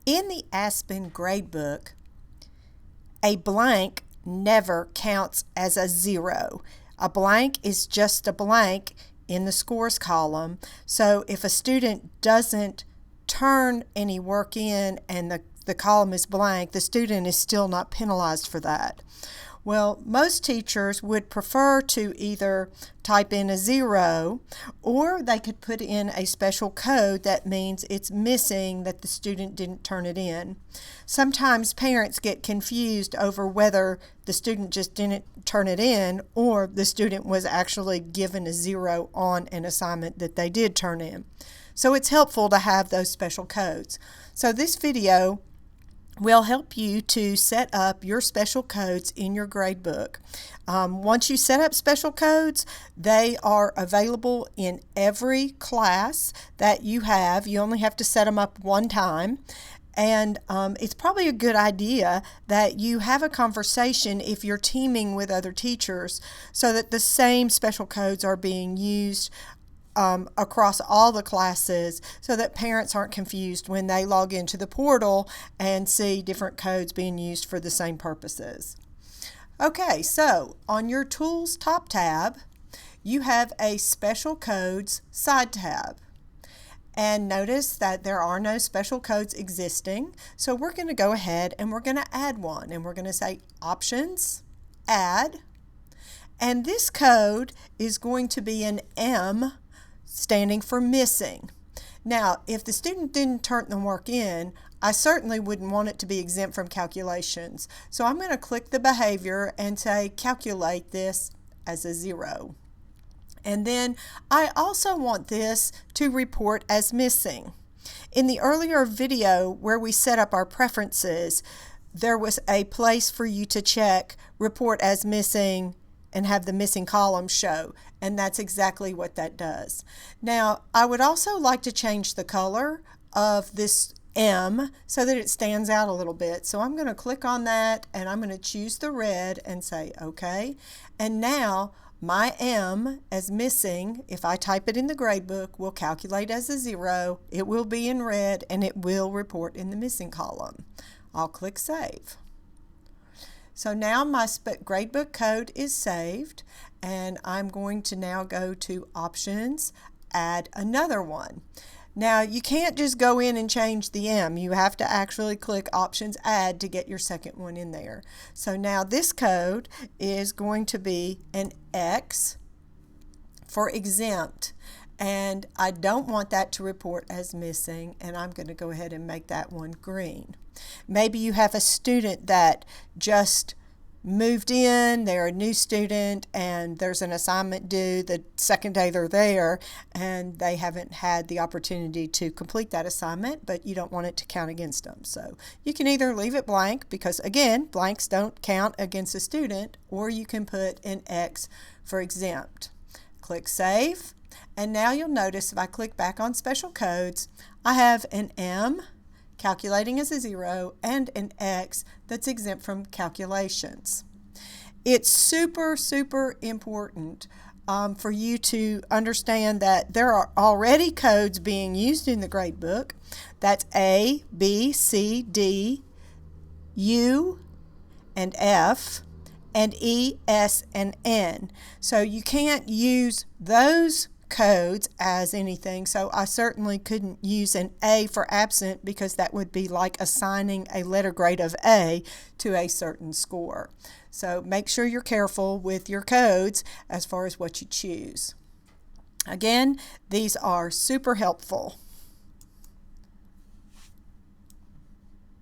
In the Aspen Gradebook, a blank never counts as a zero. A blank is just a blank in the scores column. So if a student doesn't turn any work in and the column is blank, the student is still not penalized for that. Well, most teachers would prefer to either type in a 0 or they could put in a special code that means it's missing, that the student didn't turn it in. Sometimes parents get confused over whether the student just didn't turn it in or the student was actually given a 0 on an assignment that they did turn in. So it's helpful to have those special codes. So this video will help you to set up your special codes in your gradebook. Once you set up special codes, they are available in every class that you have. You only have to set them up one time. And it's probably a good idea that you have a conversation if you're teaming with other teachers so that the same special codes are being used across all the classes so that parents aren't confused when they log into the portal and see different codes being used for the same purposes. Okay, so on your Tools top tab, you have a Special Codes side tab. And notice that there are no special codes existing, so we're going to go ahead and we're going to add one, and we're going to say Options, Add, and this code is going to be an M standing for missing. Now, if the student didn't turn the work in, I certainly wouldn't want it to be exempt from calculations. So I'm going to click the behavior and say calculate this as a 0. And then I also want this to report as missing. In the earlier video where we set up our preferences, there was a place for you to check report as missing and have the missing column show, and that's exactly what that does. Now, I would also like to change the color of this M so that it stands out a little bit. So I'm going to click on that and I'm going to choose the red and say OK. And now my M as missing, if I type it in the gradebook, will calculate as a 0. It will be in red and it will report in the missing column. I'll click Save. So now my gradebook code is saved, and I'm going to now go to Options, Add another one. Now you can't just go in and change the M. You have to actually click Options, Add to get your second one in there. So now this code is going to be an X for exempt, and I don't want that to report as missing, and I'm going to go ahead and make that one green. Maybe you have a student that just moved in, they're a new student, and there's an assignment due the second day they're there, and they haven't had the opportunity to complete that assignment, but you don't want it to count against them. So you can either leave it blank, because again, blanks don't count against a student, or you can put an X for exempt. Click Save, and now you'll notice if I click back on Special Codes, I have an M calculating as a 0 and an X that's exempt from calculations. It's super important for you to understand that there are already codes being used in the gradebook. That's A, B, C, D, U, and F, and E, S, and N. So you can't use those codes as anything, so I certainly couldn't use an A for absent, because that would be like assigning a letter grade of A to a certain score. So make sure you're careful with your codes as far as what you choose. Again, these are super helpful.